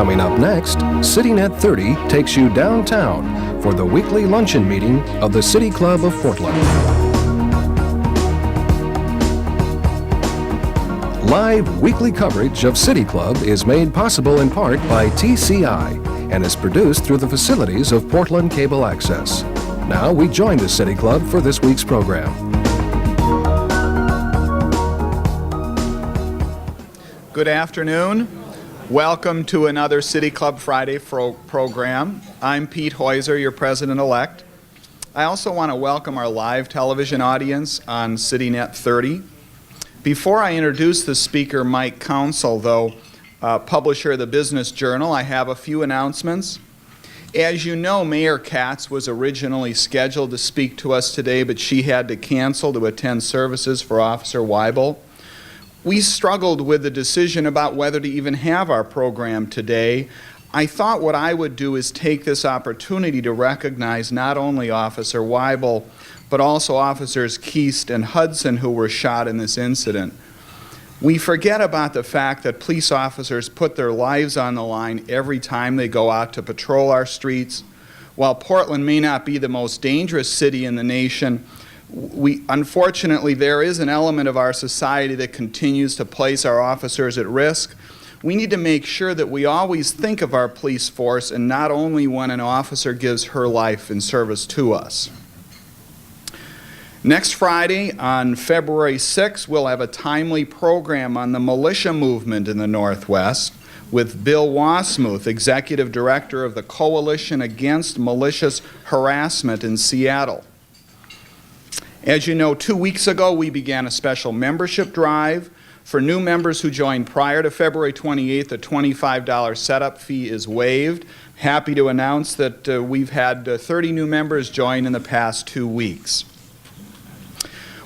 Coming up next, CityNet 30 takes you downtown for the weekly luncheon meeting of the City Club of Portland. Live weekly coverage of City Club is made possible in part by TCI and is produced through the facilities of Portland Cable Access. Now we join the City Club for this week's program. Good afternoon. Welcome to another City Club Friday program. I'm Pete Heuser, your president-elect. I also want to welcome our live television audience on CityNet 30. Before I introduce the speaker, Mike Consol, though, publisher of the Business Journal, I have a few announcements. As you know, Mayor Katz was originally scheduled to speak to us today, but she had to cancel to attend services for Officer Weibel. We struggled with the decision about whether to even have our program today. I thought what I would do is take this opportunity to recognize not only Officer Weibel, but also Officers Keast and Hudson who were shot in this incident. We forget about the fact that police officers put their lives on the line every time they go out to patrol our streets. While Portland may not be the most dangerous city in the nation, unfortunately, there is an element of our society that continues to place our officers at risk. We need to make sure that we always think of our police force and not only when an officer gives her life in service to us. Next Friday, on February 6th, we'll have a timely program on the militia movement in the Northwest with Bill Wasmuth, Executive Director of the Coalition Against Malicious Harassment in Seattle. As you know, 2 weeks ago, we began a special membership drive. For new members who joined prior to February 28th, a $25 setup fee is waived. Happy to announce that we've had 30 new members join in the past 2 weeks.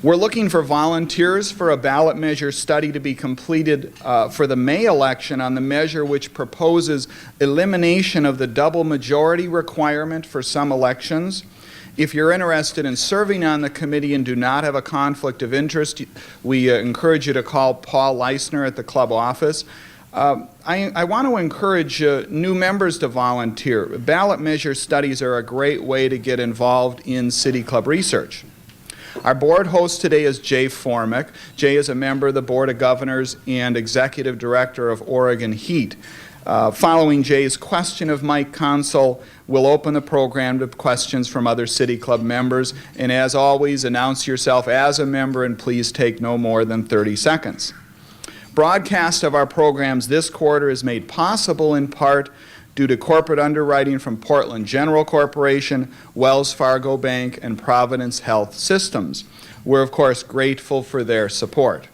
We're looking for volunteers for a ballot measure study to be completed for the May election on the measure which proposes elimination of the double majority requirement for some elections. If you're interested in serving on the committee and do not have a conflict of interest, we encourage you to call Paul Leisner at the club office. I want to encourage new members to volunteer. Ballot measure studies are a great way to get involved in City Club research. Our board host today is Jay Formick. Jay is a member of the Board of Governors and Executive Director of Oregon Heat. Following Jay's question of Mike Consul, we'll open the program to questions from other City Club members. And as always, announce yourself as a member and please take no more than 30 seconds. Broadcast of our programs this quarter is made possible in part due to corporate underwriting from Portland General Corporation, Wells Fargo Bank, and Providence Health Systems. We're, of course, grateful for their support.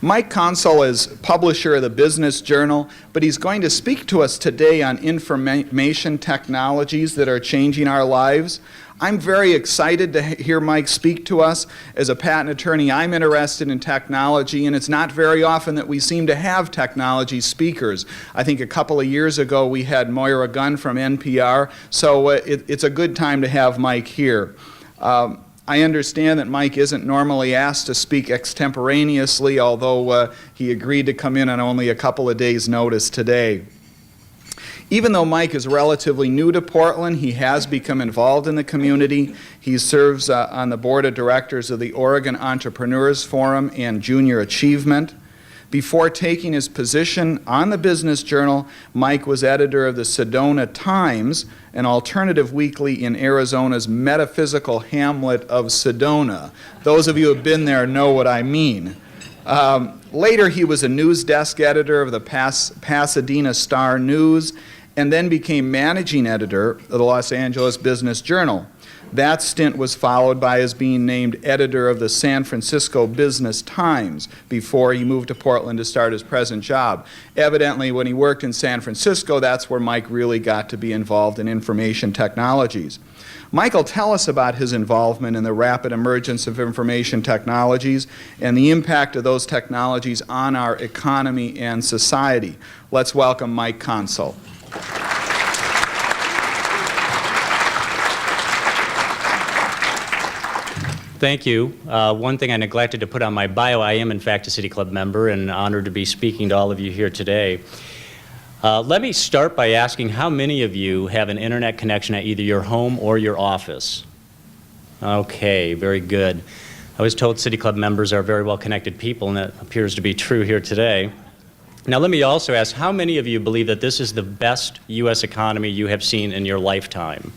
Mike Consol is publisher of the Business Journal, but he's going to speak to us today on information technologies that are changing our lives. I'm very excited to hear Mike speak to us. As a patent attorney, I'm interested in technology, and it's not very often that we seem to have technology speakers. I think a couple of years ago we had Moira Gunn from NPR, so it's a good time to have Mike here. I understand that Mike isn't normally asked to speak extemporaneously, although he agreed to come in on only a couple of days' notice today. Even though Mike is relatively new to Portland, he has become involved in the community. He serves on the board of directors of the Oregon Entrepreneurs Forum and Junior Achievement. Before taking his position on the Business Journal, Mike was editor of the Sedona Times, an alternative weekly in Arizona's metaphysical hamlet of Sedona. Those of you who have been there know what I mean. Later, he was a news desk editor of the Pasadena Star News and then became managing editor of the Los Angeles Business Journal. That stint was followed by his being named editor of the San Francisco Business Times before he moved to Portland to start his present job. Evidently, when he worked in San Francisco, that's where Mike really got to be involved in information technologies. Mike will tell us about his involvement in the rapid emergence of information technologies and the impact of those technologies on our economy and society. Let's welcome Mike Consol. Thank you. One thing I neglected to put on my bio, I am in fact a City Club member and honored to be speaking to all of you here today. Let me start by asking how many of you have an internet connection at either your home or your office? Okay, very good. I was told City Club members are very well connected people, and that appears to be true here today. Now let me also ask, how many of you believe that this is the best U.S. economy you have seen in your lifetime?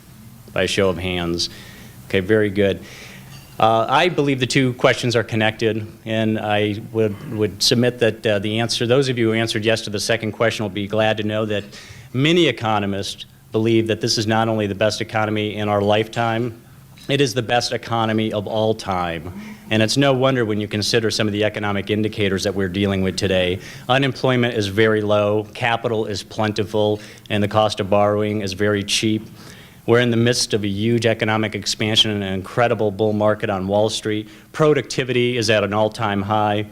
By a show of hands. Okay, very good. I believe the two questions are connected, and I would submit that the answer, those of you who answered yes to the second question will be glad to know that many economists believe that this is not only the best economy in our lifetime, it is the best economy of all time. And it's no wonder when you consider some of the economic indicators that we're dealing with today. Unemployment is very low, capital is plentiful, and the cost of borrowing is very cheap. We're in the midst of a huge economic expansion and an incredible bull market on Wall Street. Productivity is at an all-time high.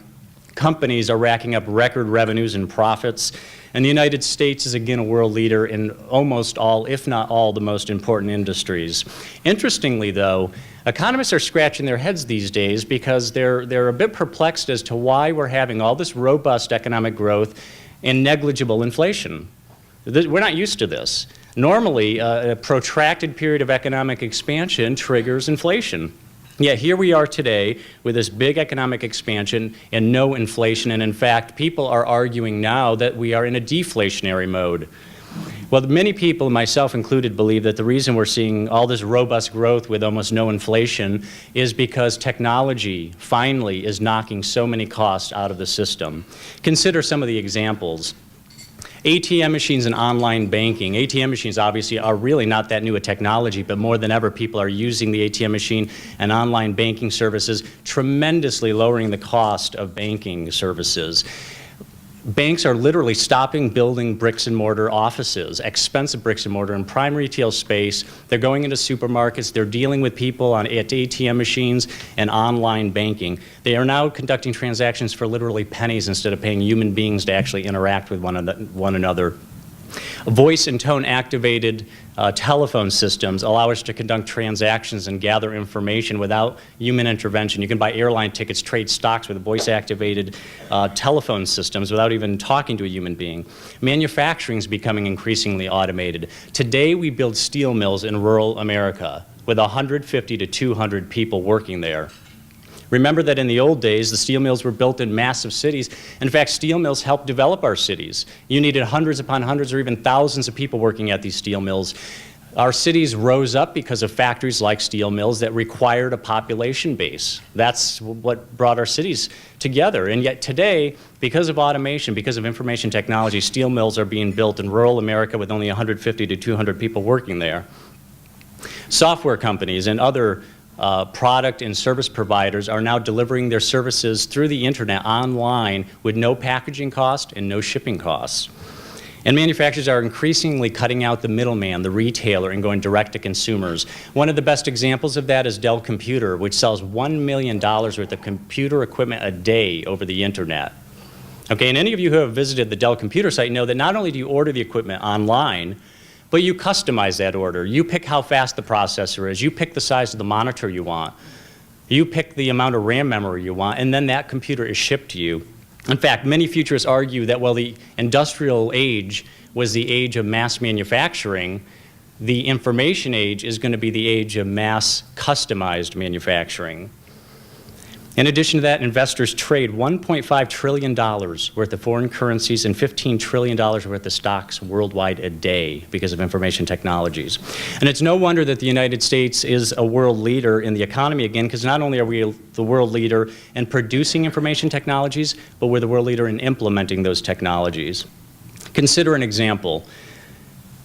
Companies are racking up record revenues and profits. And the United States is again a world leader in almost all, if not all, the most important industries. Interestingly, though, economists are scratching their heads these days because they're a bit perplexed as to why we're having all this robust economic growth and negligible inflation. We're not used to this. Normally, a protracted period of economic expansion triggers inflation. Yet here we are today with this big economic expansion and no inflation, and in fact, people are arguing now that we are in a deflationary mode. Well, many people, myself included, believe that the reason we're seeing all this robust growth with almost no inflation is because technology finally is knocking so many costs out of the system. Consider some of the examples. ATM machines and online banking. ATM machines obviously are really not that new a technology, but more than ever people are using the ATM machine and online banking services, tremendously lowering the cost of banking services. Banks are literally stopping building bricks and mortar offices, expensive bricks and mortar in prime retail space. They're going into supermarkets. They're dealing with people at ATM machines and online banking. They are now conducting transactions for literally pennies instead of paying human beings to actually interact with one another. Voice and tone activated telephone systems allow us to conduct transactions and gather information without human intervention. You can buy airline tickets, trade stocks with voice activated telephone systems without even talking to a human being. Manufacturing is becoming increasingly automated. Today we build steel mills in rural America with 150 to 200 people working there. Remember that in the old days, the steel mills were built in massive cities. In fact, steel mills helped develop our cities. You needed hundreds upon hundreds or even thousands of people working at these steel mills. Our cities rose up because of factories like steel mills that required a population base. That's what brought our cities together. And yet today, because of automation, because of information technology, steel mills are being built in rural America with only 150 to 200 people working there. Software companies and other product and service providers are now delivering their services through the internet online with no packaging cost and no shipping costs. And manufacturers are increasingly cutting out the middleman, the retailer, and going direct to consumers. One of the best examples of that is Dell Computer, which sells $1 million worth of computer equipment a day over the internet. Okay, and any of you who have visited the Dell Computer site know that not only do you order the equipment online, but you customize that order. You pick how fast the processor is. You pick the size of the monitor you want. You pick the amount of RAM memory you want, and then that computer is shipped to you. In fact, many futurists argue that while the industrial age was the age of mass manufacturing, the information age is going to be the age of mass customized manufacturing. In addition to that, investors trade $1.5 trillion worth of foreign currencies and $15 trillion worth of stocks worldwide a day because of information technologies. And it's no wonder that the United States is a world leader in the economy again, because not only are we the world leader in producing information technologies, but we're the world leader in implementing those technologies. Consider an example.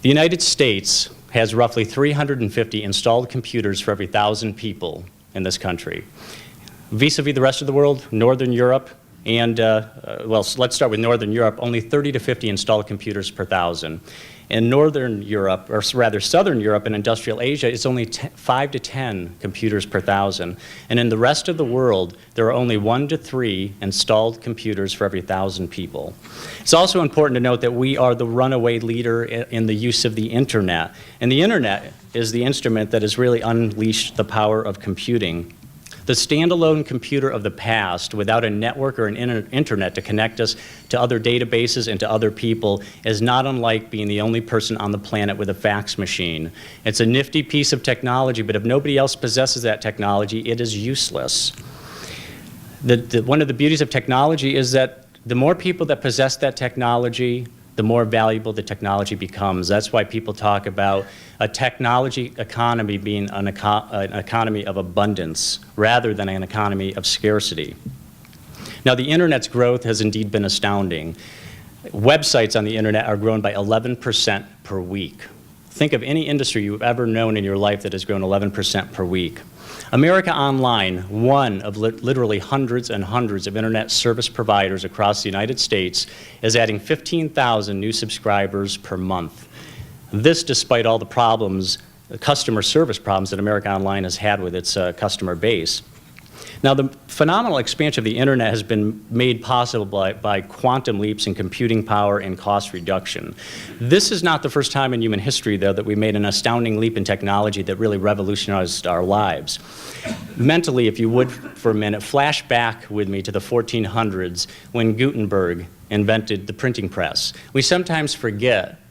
The United States has roughly 350 installed computers for every 1,000 people in this country. Vis-a-vis the rest of the world, Northern Europe, and, well, let's start with Northern Europe, only 30 to 50 installed computers per 1,000. In Northern Europe, or rather Southern Europe and Industrial Asia, it's only 5 to 10 computers per 1,000. And in the rest of the world, there are only 1 to 3 installed computers for every 1,000 people. It's also important to note that we are the runaway leader in the use of the internet. And the internet is the instrument that has really unleashed the power of computing. The standalone computer of the past, without a network or an internet to connect us to other databases and to other people, is not unlike being the only person on the planet with a fax machine. It's a nifty piece of technology, but if nobody else possesses that technology, it is useless. One of the beauties of technology is that the more people that possess that technology, the more valuable the technology becomes. That's why people talk about a technology economy being an economy of abundance rather than an economy of scarcity. Now, the internet's growth has indeed been astounding. Websites on the internet are grown by 11% per week. Think of any industry you've ever known in your life that has grown 11% per week. America Online, one of literally hundreds and hundreds of internet service providers across the United States, is adding 15,000 new subscribers per month. This despite all the problems, the customer service problems that America Online has had with its customer base. Now, the phenomenal expansion of the internet has been made possible by quantum leaps in computing power and cost reduction. This is not the first time in human history, though, that we made an astounding leap in technology that really revolutionized our lives. Mentally, if you would for a minute, flash back with me to the 1400s when Gutenberg invented the printing press. We sometimes forget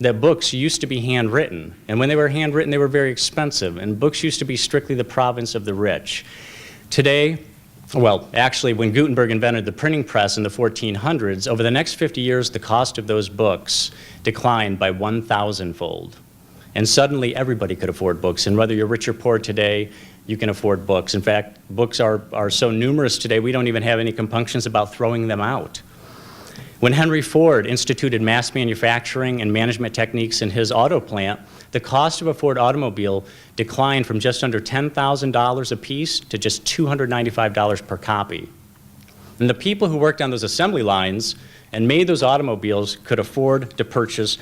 that books used to be handwritten, and when they were handwritten, they were very expensive, and books used to be strictly the province of the rich. Today, well, actually, when Gutenberg invented the printing press in the 1400s, over the next 50 years, the cost of those books declined by 1,000-fold. And suddenly, everybody could afford books. And whether you're rich or poor today, you can afford books. In fact, books are so numerous today, we don't even have any compunctions about throwing them out. When Henry Ford instituted mass manufacturing and management techniques in his auto plant, the cost of a Ford automobile declined from just under $10,000 a piece to just $295 per copy. And the people who worked on those assembly lines and made those automobiles could afford to purchase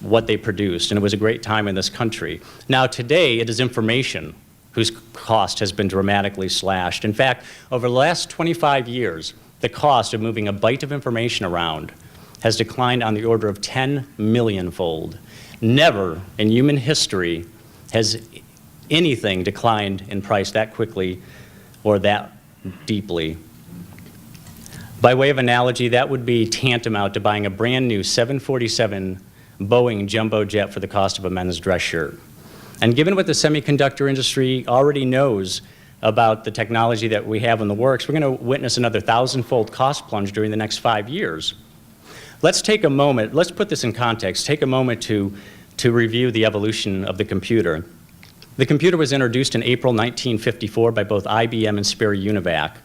what they produced, and it was a great time in this country. Now today, it is information whose cost has been dramatically slashed. In fact, over the last 25 years, the cost of moving a byte of information around has declined on the order of 10 million-fold. Never in human history has anything declined in price that quickly or that deeply. By way of analogy, that would be tantamount to buying a brand new 747 Boeing jumbo jet for the cost of a men's dress shirt. And given what the semiconductor industry already knows about the technology that we have in the works, we're going to witness another 1,000-fold cost plunge during the next 5 years. Let's take a moment, let's put this in context, take a moment to review the evolution of the computer. The computer was introduced in April 1954 by both IBM and Sperry Univac.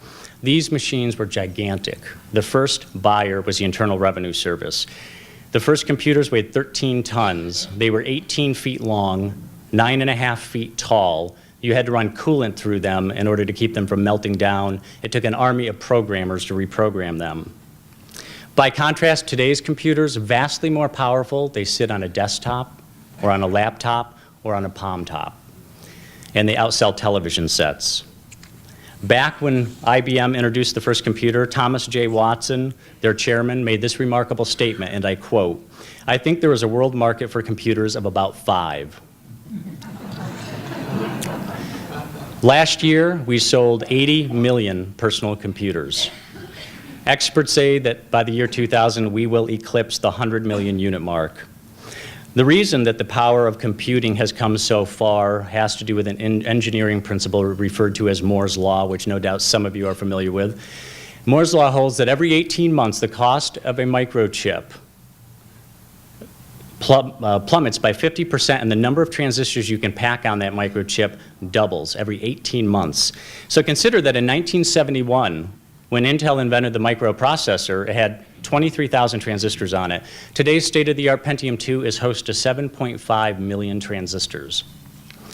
These machines were gigantic. The first buyer was the Internal Revenue Service. The first computers weighed 13 tons. They were 18 feet long, 9.5 feet tall. You had to run coolant through them in order to keep them from melting down. It took an army of programmers to reprogram them. By contrast, today's computers are vastly more powerful. They sit on a desktop or on a laptop or on a palm top. And they outsell television sets. Back when IBM introduced the first computer, Thomas J. Watson, their chairman, made this remarkable statement, and I quote, "I think there is a world market for computers of about 5. Last year, we sold 80 million personal computers. Experts say that by the year 2000, we will eclipse the 100 million unit mark. The reason that the power of computing has come so far has to do with an engineering principle referred to as Moore's Law, which no doubt some of you are familiar with. Moore's Law holds that every 18 months, the cost of a microchip plummets by 50%, and the number of transistors you can pack on that microchip doubles every 18 months. So consider that in 1971, when Intel invented the microprocessor, it had 23,000 transistors on it. Today's state-of-the-art Pentium 2 is host to 7.5 million transistors.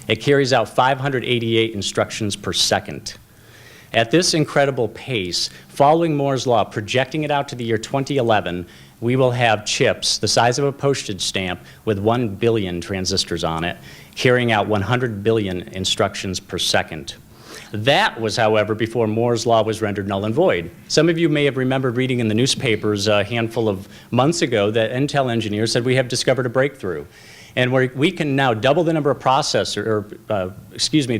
It carries out 588 instructions per second. At this incredible pace, following Moore's Law, projecting it out to the year 2011, we will have chips the size of a postage stamp with 1 billion transistors on it, carrying out 100 billion instructions per second. That was, however, before Moore's Law was rendered null and void. Some of you may have remembered reading in the newspapers a handful of months ago that Intel engineers said we have discovered a breakthrough. And we can now double the number of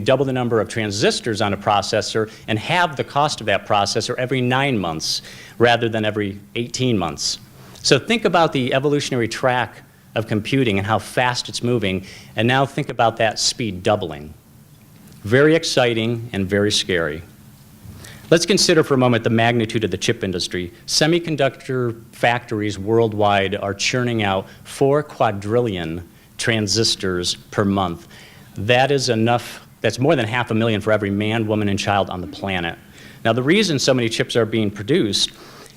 double the number of transistors on a processor and have the cost of that processor every 9 months rather than every 18 months. So think about the evolutionary track of computing and how fast it's moving, and now think about that speed doubling. Very exciting and very scary. Let's consider for a moment the magnitude of the chip industry. Semiconductor factories worldwide are churning out 4 quadrillion transistors per month. That is enough, that's more than 500,000 for every man, woman, and child on the planet. Now, the reason so many chips are being produced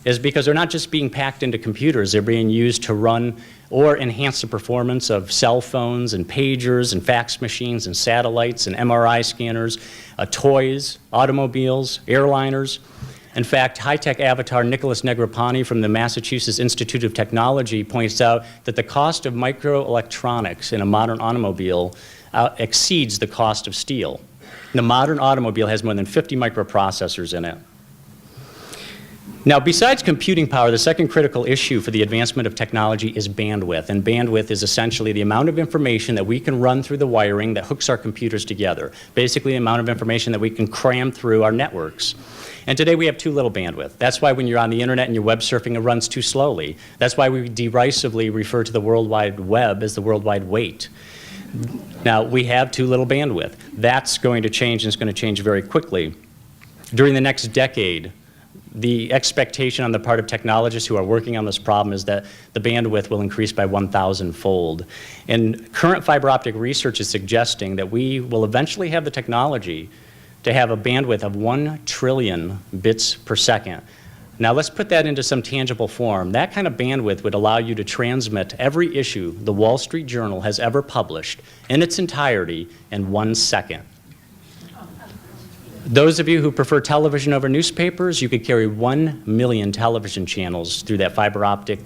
is because they're not just being packed into computers, they're being used to run or enhance the performance of cell phones and pagers and fax machines and satellites and MRI scanners, toys, automobiles, airliners. In fact, high-tech avatar Nicholas Negroponte from the Massachusetts Institute of Technology points out that the cost of microelectronics in a modern automobile exceeds the cost of steel. The modern automobile has more than 50 microprocessors in it. Now, besides computing power, the second critical issue for the advancement of technology is bandwidth. And bandwidth is essentially the amount of information that we can run through the wiring that hooks our computers together. Basically, the amount of information that we can cram through our networks. And today we have too little bandwidth. That's why when you're on the internet and you're web surfing, it runs too slowly. That's why we derisively refer to the World Wide Web as the World Wide Wait. Now, we have too little bandwidth. That's going to change, and it's going to change very quickly. During the next decade, the expectation on the part of technologists who are working on this problem is that the bandwidth will increase by 1,000-fold. And current fiber optic research is suggesting that we will eventually have the technology to have a bandwidth of 1 trillion bits per second. Now let's put that into some tangible form. That kind of bandwidth would allow you to transmit every issue the Wall Street Journal has ever published in its entirety in 1 second. Those of you who prefer television over newspapers, you could carry 1 million television channels through that fiber optic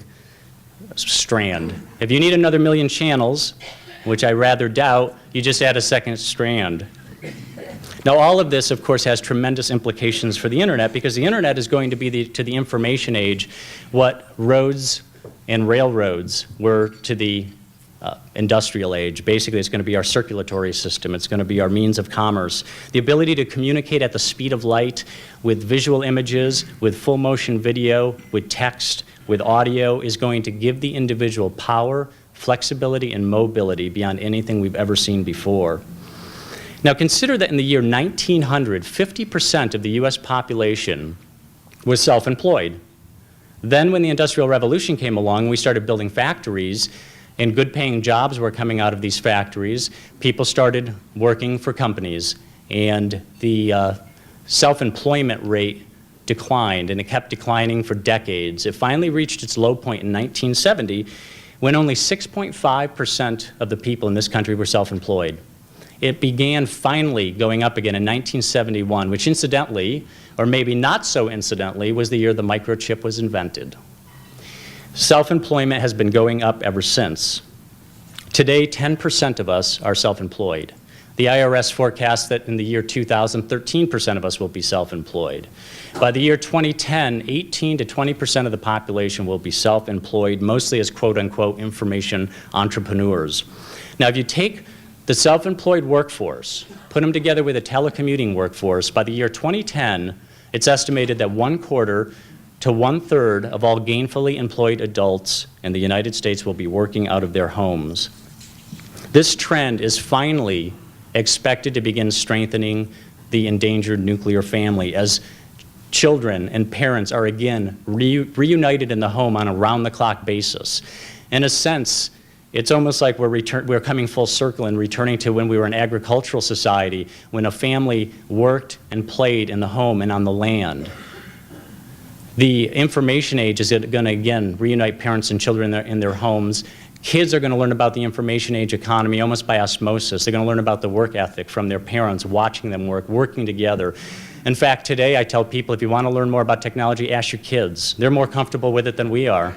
strand. If you need another 1 million channels, which I rather doubt, you just add a second strand. Now, all of this, of course, has tremendous implications for the internet, because the internet is going to be to the information age what roads and railroads were to the industrial age. Basically, it's going to be our circulatory system. It's going to be our means of commerce. The ability to communicate at the speed of light with visual images, with full motion video, with text, with audio is going to give the individual power, flexibility, and mobility beyond anything we've ever seen before. Now, consider that in the year 1900, 50% of the US population was self-employed. Then when the Industrial Revolution came along, we started building factories, and good-paying jobs were coming out of these factories. People started working for companies, and the self-employment rate declined, and it kept declining for decades. It finally reached its low point in 1970, when only 6.5% of the people in this country were self-employed. It began finally going up again in 1971, which incidentally, or maybe not so incidentally, was the year the microchip was invented. Self-employment has been going up ever since. Today, 10% of us are self-employed. The IRS forecasts that in the year 2000, 13% of us will be self-employed. By the year 2010, 18 to 20% of the population will be self-employed, mostly as quote-unquote information entrepreneurs. Now, if you take the self-employed workforce, put them together with a telecommuting workforce, by the year 2010, it's estimated that 1/4 to 1/3 of all gainfully employed adults in the United States will be working out of their homes. This trend is finally expected to begin strengthening the endangered nuclear family as children and parents are again reunited in the home on a round-the-clock basis. In a sense, it's almost like we're coming full circle and returning to when we were an agricultural society, when a family worked and played in the home and on the land. The information age is going to, again, reunite parents and children in their homes. Kids are going to learn about the information age economy almost by osmosis. They're going to learn about the work ethic from their parents, watching them work, working together. In fact, today I tell people, if you want to learn more about technology, ask your kids. They're more comfortable with it than we are.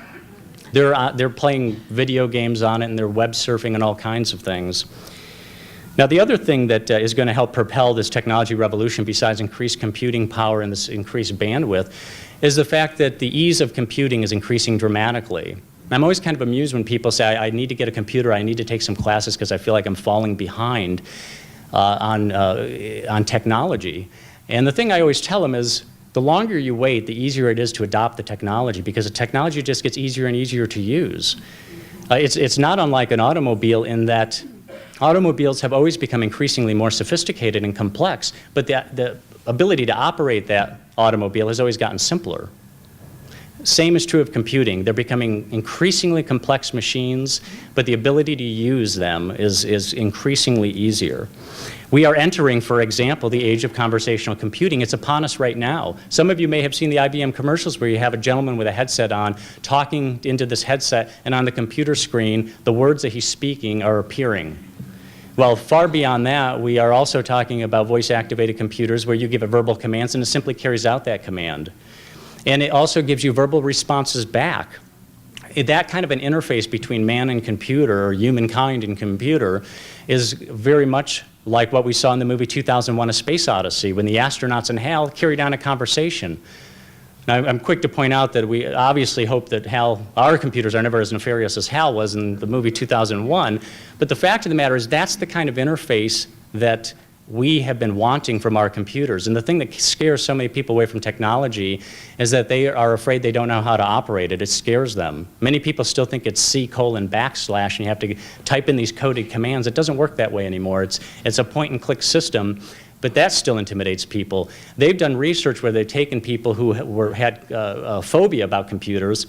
They're playing video games on it, and they're web surfing and all kinds of things. Now, the other thing that is going to help propel this technology revolution, besides increased computing power and this increased bandwidth, is the fact that the ease of computing is increasing dramatically. I'm always kind of amused when people say, I need to get a computer, I need to take some classes because I feel like I'm falling behind on technology. And the thing I always tell them is, the longer you wait, the easier it is to adopt the technology, because the technology just gets easier and easier to use. It's not unlike an automobile in that automobiles have always become increasingly more sophisticated and complex, but the ability to operate that automobile has always gotten simpler. Same is true of computing. They're becoming increasingly complex machines, but the ability to use them is increasingly easier. We are entering, for example, the age of conversational computing. It's upon us right now. Some of you may have seen the IBM commercials where you have a gentleman with a headset on talking into this headset, and on the computer screen, the words that he's speaking are appearing. Well, far beyond that, we are also talking about voice-activated computers where you give it verbal commands and it simply carries out that command. And it also gives you verbal responses back. That kind of an interface between man and computer, or humankind and computer, is very much like what we saw in the movie 2001: A Space Odyssey, when the astronauts and HAL carried on a conversation. Now, I'm quick to point out that we obviously hope that our computers are never as nefarious as HAL was in the movie 2001, but the fact of the matter is that's the kind of interface that we have been wanting from our computers. And the thing that scares so many people away from technology is that they are afraid they don't know how to operate it. It scares them. Many people still think it's C:\\\, and you have to type in these coded commands. It doesn't work that way anymore. It's a point-and-click system, but that still intimidates people. They've done research where they've taken people who had a phobia about computers,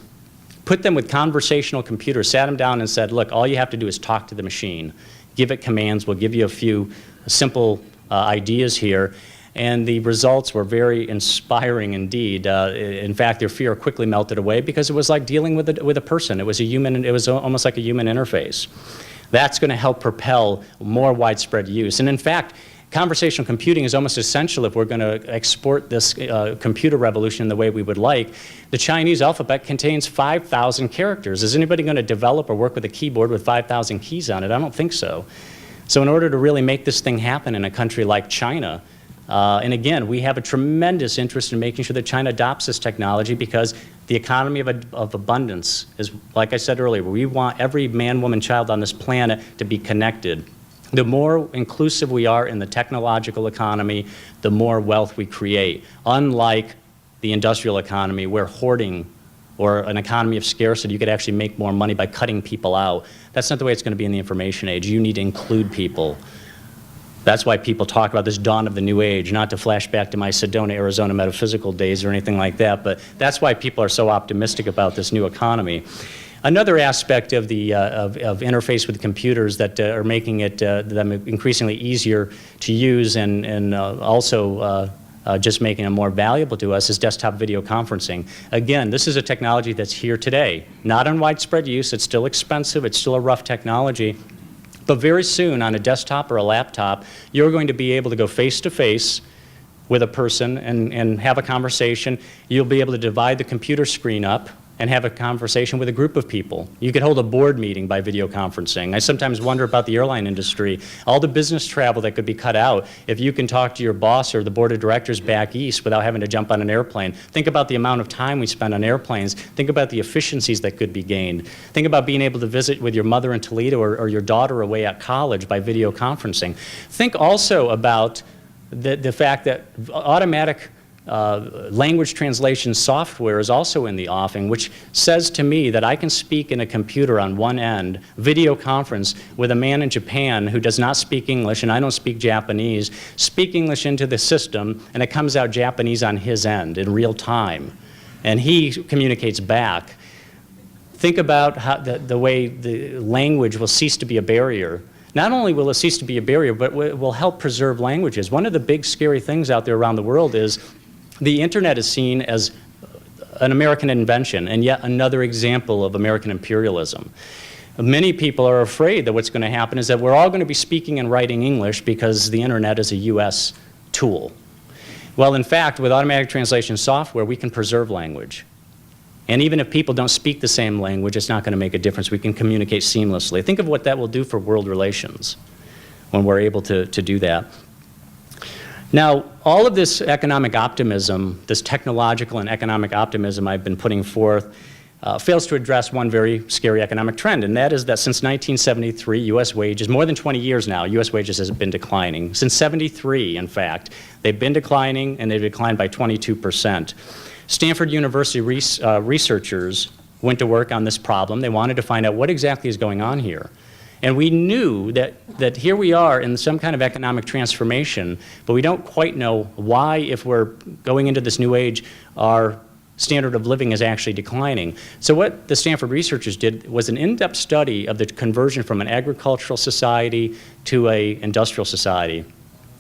put them with conversational computers, sat them down and said, look, all you have to do is talk to the machine. Give it commands. We'll give you a few simple ideas here, and the results were very inspiring indeed. In fact, their fear quickly melted away because it was like dealing with a person. It was almost like a human interface. That's going to help propel more widespread use. And in fact, conversational computing is almost essential if we're going to export this computer revolution the way we would like. The Chinese alphabet contains 5,000 characters. Is anybody going to develop or work with a keyboard with 5,000 keys on it? I don't think so. So in order to really make this thing happen in a country like China, and again, we have a tremendous interest in making sure that China adopts this technology, because the economy of abundance is, like I said earlier, we want every man, woman, child on this planet to be connected. The more inclusive we are in the technological economy, the more wealth we create. Unlike the industrial economy, where hoarding or an economy of scarcity, you could actually make more money by cutting people out. That's not the way it's going to be in the information age. You need to include people. That's why people talk about this dawn of the new age, not to flash back to my Sedona, Arizona metaphysical days or anything like that, but that's why people are so optimistic about this new economy. Another aspect of the of interface with computers that are making it them increasingly easier to use and also just making it more valuable to us is desktop video conferencing. Again, this is a technology that's here today. Not in widespread use. It's still expensive. It's still a rough technology. But very soon, on a desktop or a laptop, you're going to be able to go face-to-face with a person and have a conversation. You'll be able to divide the computer screen up and have a conversation with a group of people. You could hold a board meeting by video conferencing. I sometimes wonder about the airline industry. All the business travel that could be cut out if you can talk to your boss or the board of directors back east without having to jump on an airplane. Think about the amount of time we spend on airplanes. Think about the efficiencies that could be gained. Think about being able to visit with your mother in Toledo or your daughter away at college by video conferencing. Think also about the fact that automatic language translation software is also in the offing, which says to me that I can speak in a computer on one end, video conference with a man in Japan who does not speak English and I don't speak Japanese, speak English into the system, and it comes out Japanese on his end in real time. And he communicates back. Think about how the way the language will cease to be a barrier. Not only will it cease to be a barrier, but it will help preserve languages. One of the big scary things out there around the world is the internet is seen as an American invention and yet another example of American imperialism. Many people are afraid that what's going to happen is that we're all going to be speaking and writing English because the internet is a US tool. Well, in fact, with automatic translation software, we can preserve language. And even if people don't speak the same language, it's not going to make a difference. We can communicate seamlessly. Think of what that will do for world relations when we're able to do that. Now, all of this economic optimism, this technological and economic optimism I've been putting forth, fails to address one very scary economic trend, and that is that since 1973, U.S. wages, more than 20 years now, U.S. wages has been declining. Since 73, in fact, they've been declining, and they've declined by 22%. Stanford University researchers went to work on this problem. They wanted to find out what exactly is going on here. And we knew that here we are in some kind of economic transformation, but we don't quite know why, if we're going into this new age, our standard of living is actually declining. So what the Stanford researchers did was an in-depth study of the conversion from an agricultural society to an industrial society.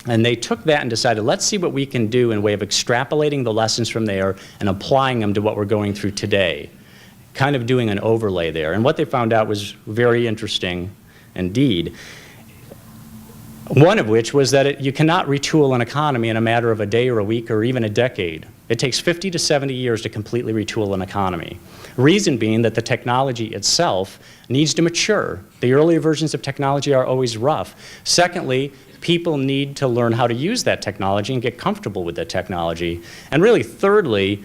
And they took that and decided, let's see what we can do in way of extrapolating the lessons from there and applying them to what we're going through today, kind of doing an overlay there. And what they found out was very interesting indeed. One of which was that you cannot retool an economy in a matter of a day or a week or even a decade. It takes 50 to 70 years to completely retool an economy. Reason being that the technology itself needs to mature. The earlier versions of technology are always rough. Secondly, people need to learn how to use that technology and get comfortable with that technology. And really, thirdly,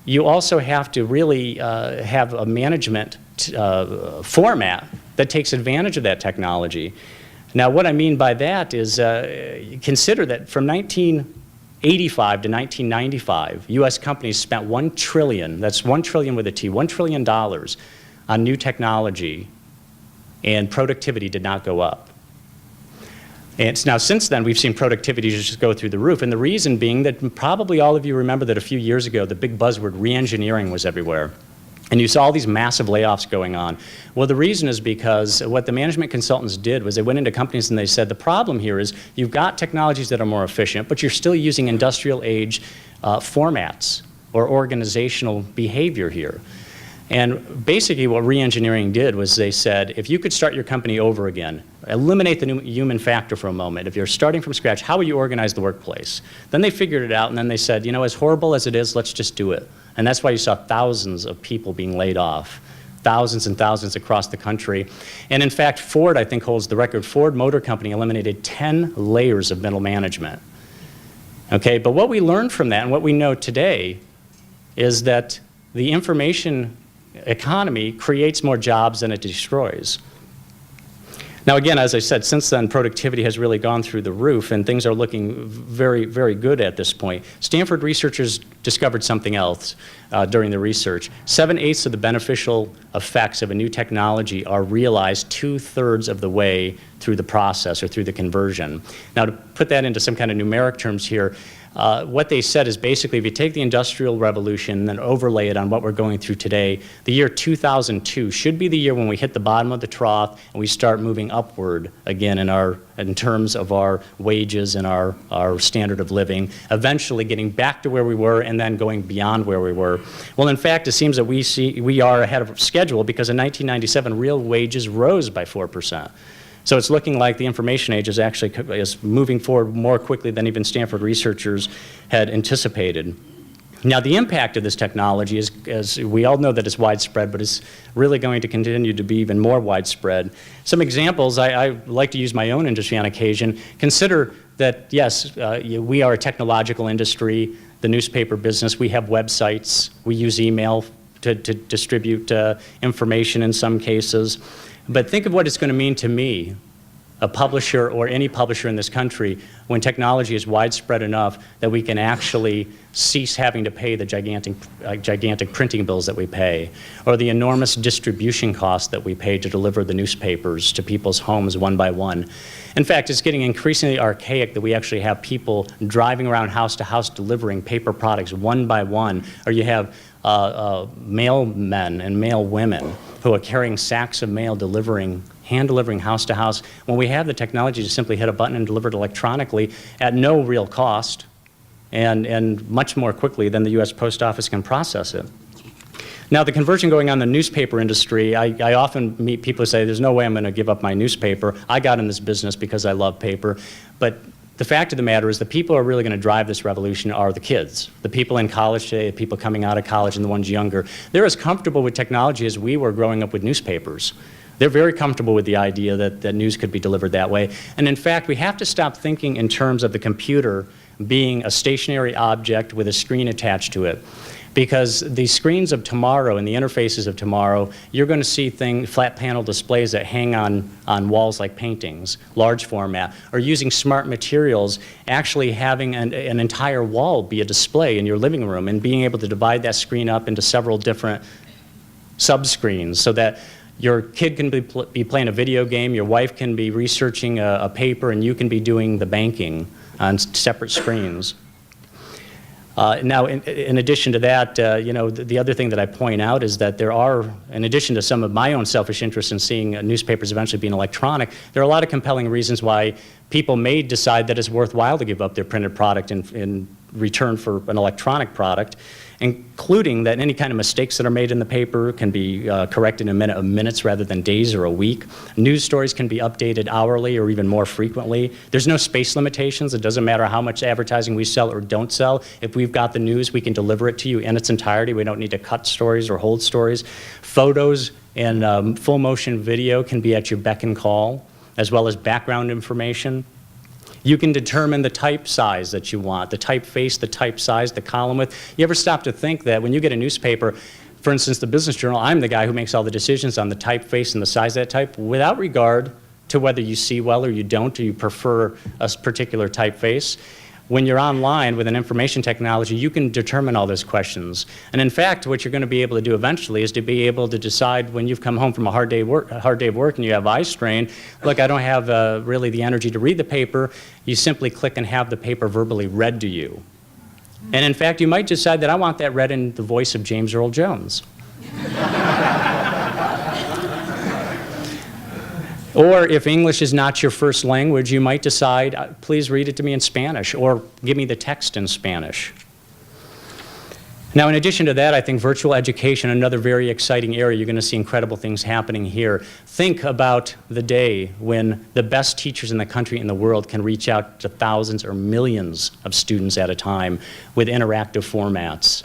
you also have to really have a management format that takes advantage of that technology. Now, what I mean by that is consider that from 1985 to 1995, U.S. companies spent $1 trillion, that's $1 trillion with a T, $1 trillion on new technology, and productivity did not go up. And now, since then, we've seen productivity just go through the roof, and the reason being that probably all of you remember that a few years ago, the big buzzword re-engineering was everywhere. And you saw all these massive layoffs going on. Well, the reason is because what the management consultants did was they went into companies and they said, the problem here is you've got technologies that are more efficient, but you're still using industrial age formats or organizational behavior here. And basically what re-engineering did was they said, if you could start your company over again, eliminate the human factor for a moment. If you're starting from scratch, how would you organize the workplace? Then they figured it out, and then they said, you know, as horrible as it is, let's just do it. And that's why you saw thousands of people being laid off, thousands and thousands across the country. And in fact, Ford, I think, holds the record. Ford Motor Company eliminated 10 layers of middle management. Okay, but what we learned from that and what we know today is that the information economy creates more jobs than it destroys. Now again, as I said, since then productivity has really gone through the roof and things are looking very, very good at this point. Stanford researchers discovered something else during the research. 7/8 of the beneficial effects of a new technology are realized 2/3 of the way through the process or through the conversion. Now to put that into some kind of numeric terms here, what they said is basically if you take the Industrial Revolution and then overlay it on what we're going through today, the year 2002 should be the year when we hit the bottom of the trough and we start moving upward again in terms of our wages and our standard of living, eventually getting back to where we were and then going beyond where we were. Well, in fact, it seems that we are ahead of schedule because in 1997, real wages rose by 4%. So it's looking like the information age is actually moving forward more quickly than even Stanford researchers had anticipated. Now, the impact of this technology is, as we all know that it's widespread, but it's really going to continue to be even more widespread. Some examples, I like to use my own industry on occasion. Consider that, yes, we are a technological industry, the newspaper business, we have websites, we use email to distribute information in some cases. But think of what it's going to mean to me, a publisher or any publisher in this country, when technology is widespread enough that we can actually cease having to pay the gigantic printing bills that we pay, or the enormous distribution costs that we pay to deliver the newspapers to people's homes one by one. In fact, it's getting increasingly archaic that we actually have people driving around house to house delivering paper products one by one, or you have mailmen and mail women who are carrying sacks of mail hand delivering house to house, when we have the technology to simply hit a button and deliver it electronically at no real cost and much more quickly than the U.S. Post Office can process it. Now, the conversion going on in the newspaper industry, I often meet people who say, there's no way I'm going to give up my newspaper. I got in this business because I love paper. But the fact of the matter is the people who are really going to drive this revolution are the kids, the people in college today, the people coming out of college and the ones younger. They're as comfortable with technology as we were growing up with newspapers. They're very comfortable with the idea that news could be delivered that way. And in fact, we have to stop thinking in terms of the computer being a stationary object with a screen attached to it. Because the screens of tomorrow and the interfaces of tomorrow, you're going to see flat panel displays that hang on walls like paintings, large format, or using smart materials, actually having an entire wall be a display in your living room and being able to divide that screen up into several different sub-screens so that your kid can be playing a video game, your wife can be researching a paper, and you can be doing the banking on separate screens. Now, in addition to that, you know, the other thing that I point out is that there are, in addition to some of my own selfish interest in seeing newspapers eventually being electronic, there are a lot of compelling reasons why people may decide that it's worthwhile to give up their printed product in return for an electronic product, including that any kind of mistakes that are made in the paper can be corrected in a minute of minutes rather than days or a week. News stories can be updated hourly or even more frequently. There's no space limitations. It doesn't matter how much advertising we sell or don't sell. If we've got the news, we can deliver it to you in its entirety. We don't need to cut stories or hold stories. Photos and full motion video can be at your beck and call, as well as background information. You can determine the type size that you want, the typeface, the type size, the column width. You ever stop to think that when you get a newspaper, for instance, the Business Journal, I'm the guy who makes all the decisions on the typeface and the size of that type without regard to whether you see well or you don't, or you prefer a particular typeface. When you're online with an information technology, you can determine all those questions. And in fact, what you're going to be able to do eventually is to be able to decide when you've come home from a hard day of work and you have eye strain, look, I don't have really the energy to read the paper. You simply click and have the paper verbally read to you. And in fact, you might decide that I want that read in the voice of James Earl Jones. Or if English is not your first language, you might decide, please read it to me in Spanish, or give me the text in Spanish. Now, in addition to that, I think virtual education, another very exciting area. You're going to see incredible things happening here. Think about the day when the best teachers in the country and the world can reach out to thousands or millions of students at a time with interactive formats.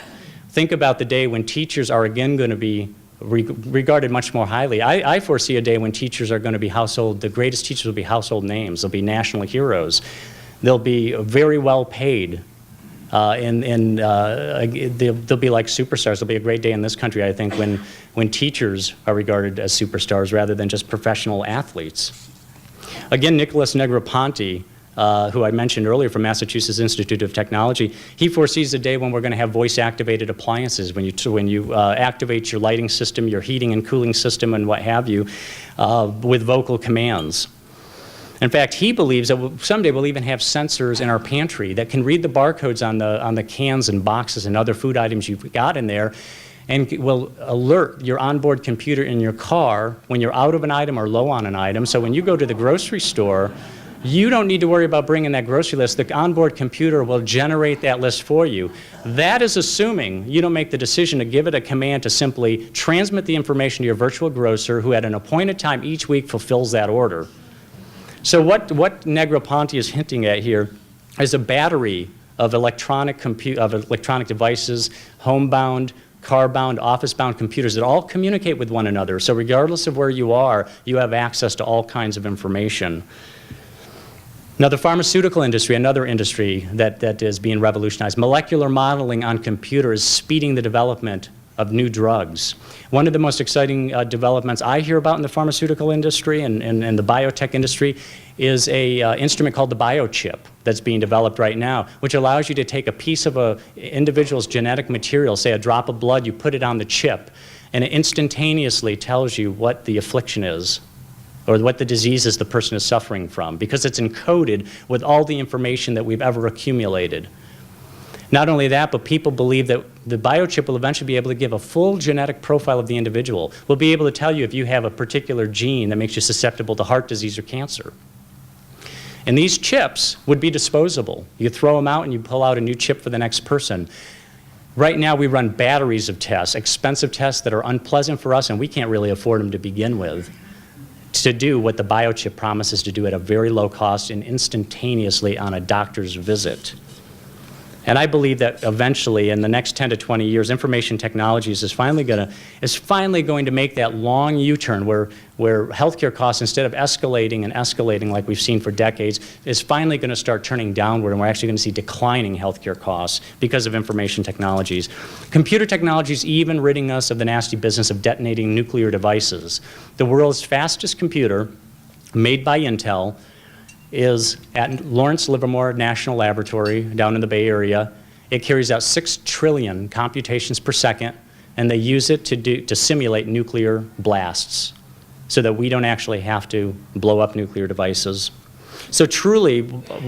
Think about the day when teachers are again going to be regarded much more highly. I foresee a day when teachers are going to be the greatest teachers will be household names. They'll be national heroes. They'll be very well paid. They'll be like superstars. There'll be a great day in this country, I think, when teachers are regarded as superstars rather than just professional athletes. Again, Nicholas Negroponte, who I mentioned earlier from Massachusetts Institute of Technology, he foresees a day when we're going to have voice-activated appliances, when you activate your lighting system, your heating and cooling system, and what have you, with vocal commands. In fact, he believes that someday we'll even have sensors in our pantry that can read the barcodes on the cans and boxes and other food items you've got in there, and will alert your onboard computer in your car when you're out of an item or low on an item. So when you go to the grocery store, you don't need to worry about bringing that grocery list. The onboard computer will generate that list for you. That is assuming you don't make the decision to give it a command to simply transmit the information to your virtual grocer, who at an appointed time each week fulfills that order. So what Negroponte is hinting at here is a battery of electronic devices, homebound, car-bound, office-bound computers that all communicate with one another. So regardless of where you are, you have access to all kinds of information. Now, the pharmaceutical industry, another industry that is being revolutionized. Molecular modeling on computers speeding the development of new drugs. One of the most exciting developments I hear about in the pharmaceutical industry and the biotech industry is an instrument called the biochip that's being developed right now, which allows you to take a piece of an individual's genetic material, say a drop of blood, you put it on the chip, and it instantaneously tells you what the affliction is, or what the diseases the person is suffering from, because it's encoded with all the information that we've ever accumulated. Not only that, but people believe that the biochip will eventually be able to give a full genetic profile of the individual. We'll be able to tell you if you have a particular gene that makes you susceptible to heart disease or cancer. And these chips would be disposable. You throw them out and you pull out a new chip for the next person. Right now we run batteries of tests, expensive tests that are unpleasant for us, and we can't really afford them to begin with, to do what the biochip promises to do at a very low cost and instantaneously on a doctor's visit. And I believe that eventually, in the next 10 to 20 years, information technologies is finally going to make that long U-turn where healthcare costs, instead of escalating and escalating like we've seen for decades, is finally going to start turning downward, and we're actually going to see declining healthcare costs because of information technologies. Computer technologies even ridding us of the nasty business of detonating nuclear devices. The world's fastest computer, made by Intel, is at Lawrence Livermore National Laboratory down in the Bay Area. It carries out 6 trillion computations per second, and they use it to simulate nuclear blasts so that we don't actually have to blow up nuclear devices. So truly,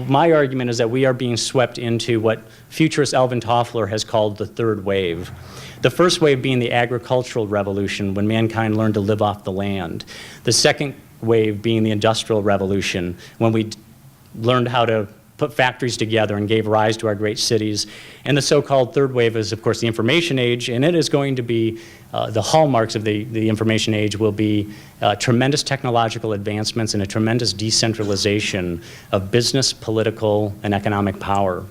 my argument is that we are being swept into what futurist Alvin Toffler has called the third wave. The first wave being the agricultural revolution, when mankind learned to live off the land. The second wave being the Industrial Revolution, when we learned how to put factories together and gave rise to our great cities. And the so-called third wave is, of course, the information age, and it is going to be, the hallmarks of the information age will be tremendous technological advancements and a tremendous decentralization of business, political, and economic power.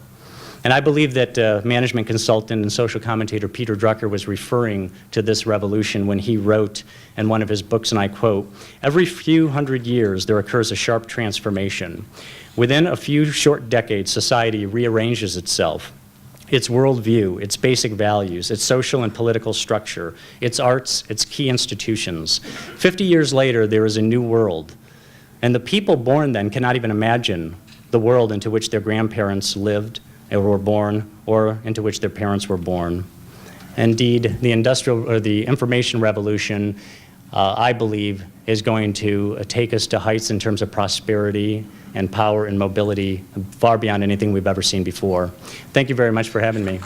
And I believe that management consultant and social commentator Peter Drucker was referring to this revolution when he wrote in one of his books, and I quote, "Every few hundred years there occurs a sharp transformation. Within a few short decades, society rearranges itself, its worldview, its basic values, its social and political structure, its arts, its key institutions. 50 years later, there is a new world. And the people born then cannot even imagine the world into which their grandparents lived or were born, or into which their parents were born." Indeed, the information revolution, I believe, is going to take us to heights in terms of prosperity and power and mobility far beyond anything we've ever seen before. Thank you very much for having me.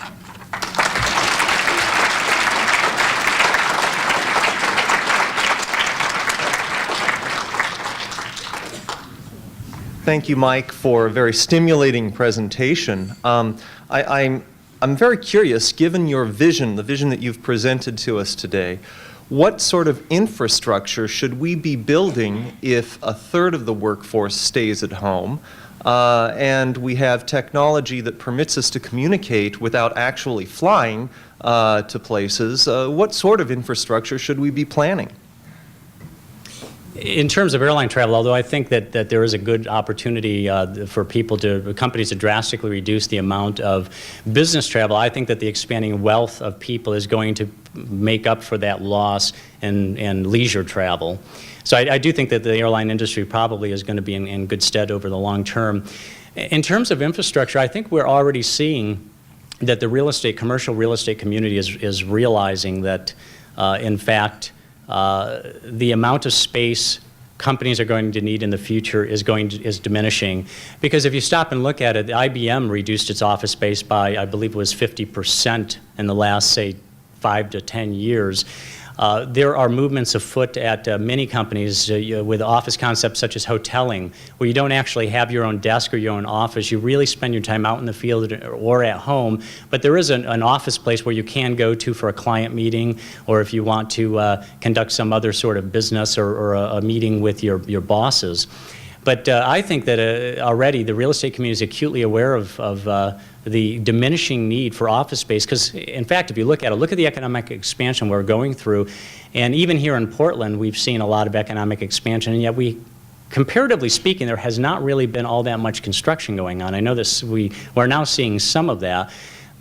Thank you, Mike, for a very stimulating presentation. I'm very curious, given your vision, the vision that you've presented to us today, what sort of infrastructure should we be building if a third of the workforce stays at home and we have technology that permits us to communicate without actually flying to places? What sort of infrastructure should we be planning? In terms of airline travel, although I think that there is a good opportunity for companies to drastically reduce the amount of business travel, I think that the expanding wealth of people is going to make up for that loss in leisure travel. So I do think that the airline industry probably is going to be in good stead over the long term. In terms of infrastructure, I think we're already seeing that the commercial real estate community is realizing that, in fact, the amount of space companies are going to need in the future is diminishing. Because if you stop and look at it, IBM reduced its office space by, I believe it was 50% in the last, say, 5 to 10 years. There are movements afoot at many companies with office concepts such as hoteling, where you don't actually have your own desk or your own office. You really spend your time out in the field or at home, but there is an office place where you can go to for a client meeting, or if you want to conduct some other sort of business or a meeting with your bosses. But I think that already the real estate community is acutely aware of the diminishing need for office space, because in fact, if you look at the economic expansion we're going through, and even here in Portland, we've seen a lot of economic expansion, and yet comparatively speaking, there has not really been all that much construction going on. I know this, we're now seeing some of that,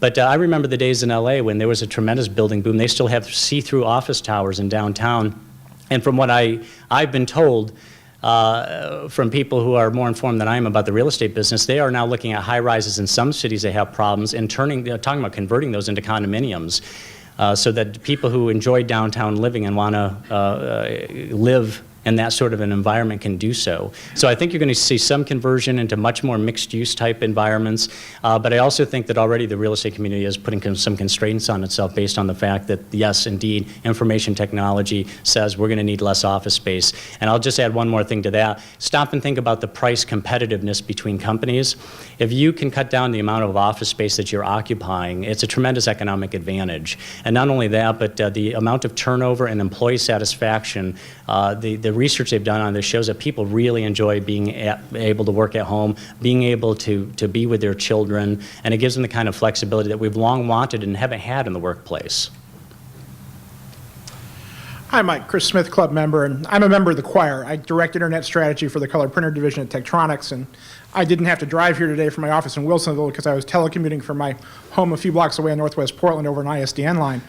but I remember the days in LA when there was a tremendous building boom. They still have see-through office towers in downtown, and from what I've been told, from people who are more informed than I am about the real estate business, they are now looking at high-rises in some cities that have problems and talking about converting those into condominiums so that people who enjoy downtown living and want to live in that sort of an environment can do so. So I think you're going to see some conversion into much more mixed-use type environments, but I also think that already the real estate community is putting some constraints on itself based on the fact that, yes, indeed, information technology says we're going to need less office space. And I'll just add one more thing to that. Stop and think about the price competitiveness between companies. If you can cut down the amount of office space that you're occupying, it's a tremendous economic advantage. And not only that, but the amount of turnover and employee satisfaction, the research they've done on this shows that people really enjoy being able to work at home, being able to be with their children, and it gives them the kind of flexibility that we've long wanted and haven't had in the workplace. Hi, Mike. Chris Smith, club member, and I'm a member of the choir. I direct internet strategy for the color printer division at Tektronix, and I didn't have to drive here today from my office in Wilsonville because I was telecommuting from my home a few blocks away in Northwest Portland over an ISDN line.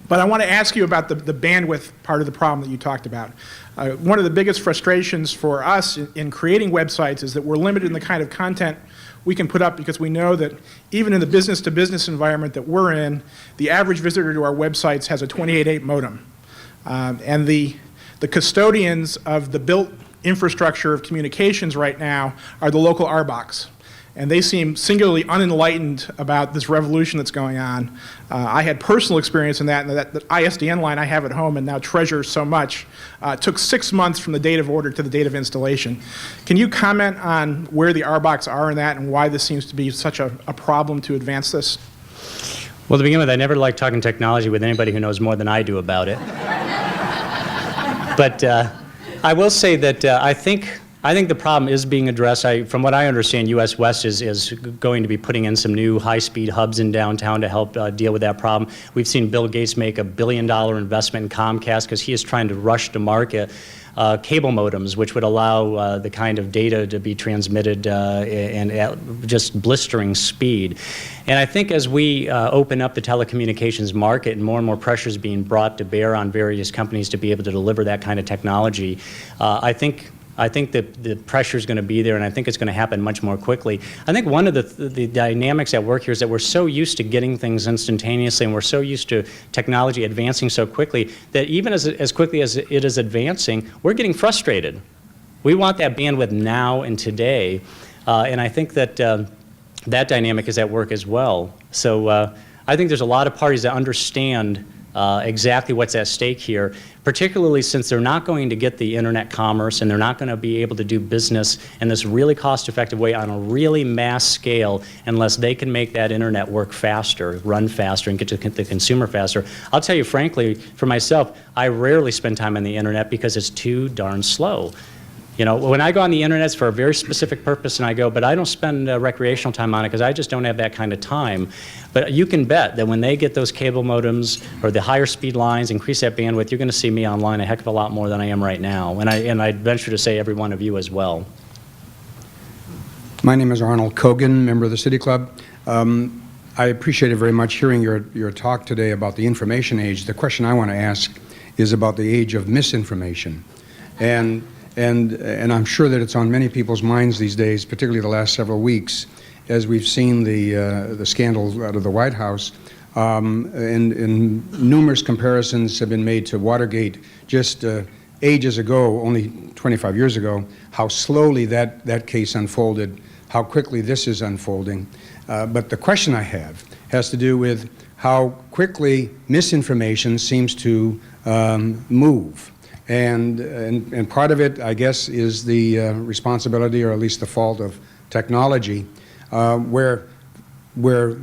But I want to ask you about the bandwidth part of the problem that you talked about. One of the biggest frustrations for us in creating websites is that we're limited in the kind of content we can put up because we know that even in the business-to-business environment that we're in, the average visitor to our websites has a 28.8 modem. And the custodians of the built infrastructure of communications right now are the local RBOCs. And they seem singularly unenlightened about this revolution that's going on. I had personal experience in that, and that ISDN line I have at home and now treasure so much took 6 months from the date of order to the date of installation. Can you comment on where the RBOCs are in that and why this seems to be such a problem to advance this? Well, to begin with, I never like talking technology with anybody who knows more than I do about it. But I will say that I think the problem is being addressed. From what I understand, US West is going to be putting in some new high-speed hubs in downtown to help deal with that problem. We've seen Bill Gates make $1 billion investment in Comcast because he is trying to rush to market cable modems, which would allow the kind of data to be transmitted and at just blistering speed. And I think as we open up the telecommunications market and more pressure is being brought to bear on various companies to be able to deliver that kind of technology, I think that the pressure is going to be there, and I think it's going to happen much more quickly. I think one of the dynamics at work here is that we're so used to getting things instantaneously, and we're so used to technology advancing so quickly that even as quickly as it is advancing, we're getting frustrated. We want that bandwidth now and today, and I think that that dynamic is at work as well. So I think there's a lot of parties that understand exactly what's at stake here, particularly since they're not going to get the internet commerce and they're not going to be able to do business in this really cost-effective way on a really mass scale unless they can make that internet work faster, run faster, and get to the consumer faster. I'll tell you frankly, for myself, I rarely spend time on the internet because it's too darn slow. You know, when I go on the internet, it's for a very specific purpose, and I go, but I don't spend recreational time on it because I just don't have that kind of time. But you can bet that when they get those cable modems or the higher speed lines, increase that bandwidth, you're going to see me online a heck of a lot more than I am right now. And I'd venture to say every one of you as well. My name is Arnold Kogan, member of the City Club. I appreciated very much hearing your talk today about the information age. The question I want to ask is about the age of misinformation. And I'm sure that it's on many people's minds these days, particularly the last several weeks, as we've seen the scandal out of the White House. And numerous comparisons have been made to Watergate just ages ago, only 25 years ago, how slowly that case unfolded, how quickly this is unfolding. But the question I have has to do with how quickly misinformation seems to move. And part of it, I guess, is the responsibility, or at least the fault, of technology, where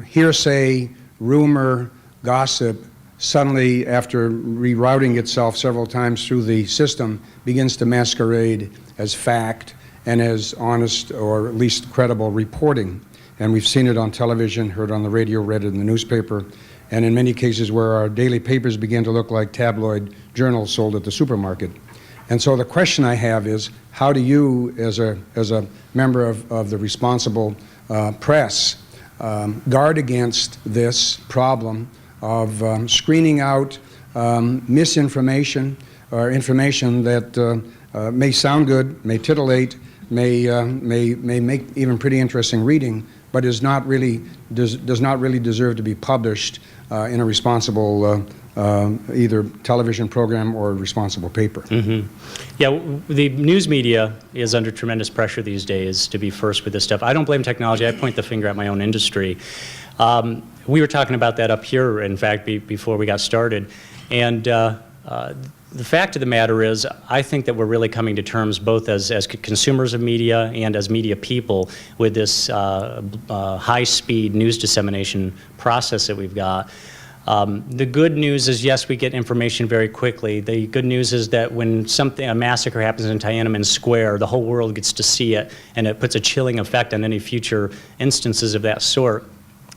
hearsay, rumor, gossip, suddenly, after rerouting itself several times through the system, begins to masquerade as fact and as honest or at least credible reporting. And we've seen it on television, heard on the radio, read it in the newspaper, and in many cases where our daily papers begin to look like tabloid journals sold at the supermarket. And so the question I have is, how do you, as a member of the responsible press, guard against this problem of screening out misinformation or information that may sound good, may titillate, may make even pretty interesting reading, but is not really does not really deserve to be published in a responsible either television program or responsible paper. Mm-hmm. Yeah, the news media is under tremendous pressure these days to be first with this stuff. I don't blame technology. I point the finger at my own industry. We were talking about that up here, in fact, before we got started. And the fact of the matter is, I think that we're really coming to terms both as consumers of media and as media people with this high-speed news dissemination process that we've got. The good news is, yes, we get information very quickly. The good news is that when a massacre happens in Tiananmen Square, the whole world gets to see it, and it puts a chilling effect on any future instances of that sort.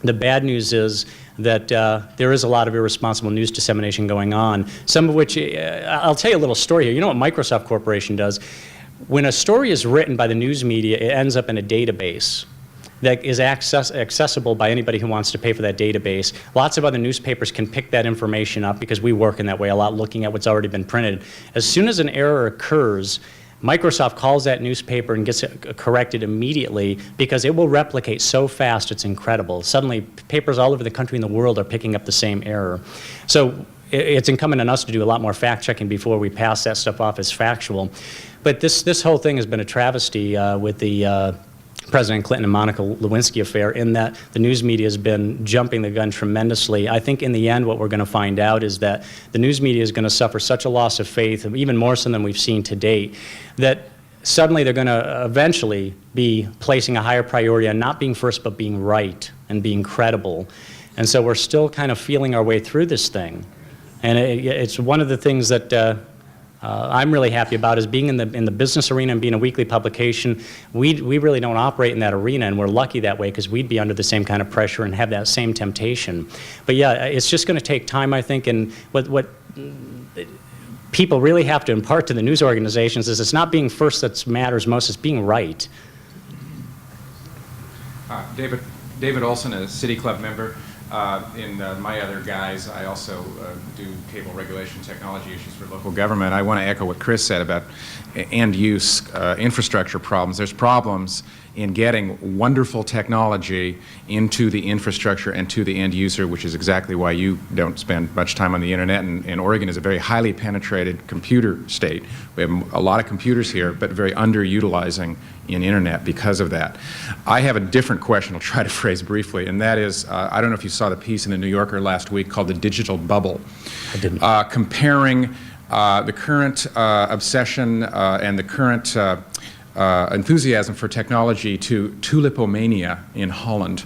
The bad news is that there is a lot of irresponsible news dissemination going on, some of which, I'll tell you a little story here. You know what Microsoft Corporation does? When a story is written by the news media, it ends up in a database that is accessible by anybody who wants to pay for that database. Lots of other newspapers can pick that information up because we work in that way a lot, looking at what's already been printed. As soon as an error occurs, Microsoft calls that newspaper and gets it corrected immediately because it will replicate so fast, it's incredible. Suddenly, papers all over the country and the world are picking up the same error. So it's incumbent on us to do a lot more fact-checking before we pass that stuff off as factual. But this whole thing has been a travesty with the President Clinton and Monica Lewinsky affair, in that the news media has been jumping the gun tremendously. I think in the end what we're going to find out is that the news media is going to suffer such a loss of faith, even more so than we've seen to date, that suddenly they're going to eventually be placing a higher priority on not being first but being right and being credible. And so we're still kind of feeling our way through this thing. And it's one of the things that I'm really happy about is being in the business arena and being a weekly publication. We really don't operate in that arena, and we're lucky that way because we'd be under the same kind of pressure and have that same temptation. But yeah, it's just going to take time, I think, and what people really have to impart to the news organizations is it's not being first that matters most, it's being right. David Olson, a City Club member. In my other guise, I also do cable regulation technology issues for local government. I want to echo what Chris said about end-use infrastructure problems. There's problems in getting wonderful technology into the infrastructure and to the end user, which is exactly why you don't spend much time on the internet. And Oregon is a very highly penetrated computer state. We have a lot of computers here, but very underutilizing in internet because of that. I have a different question I'll try to phrase briefly, and that is, I don't know if you saw the piece in the New Yorker last week called The Digital Bubble. I didn't. Comparing the current obsession and the current enthusiasm for technology to tulipomania in Holland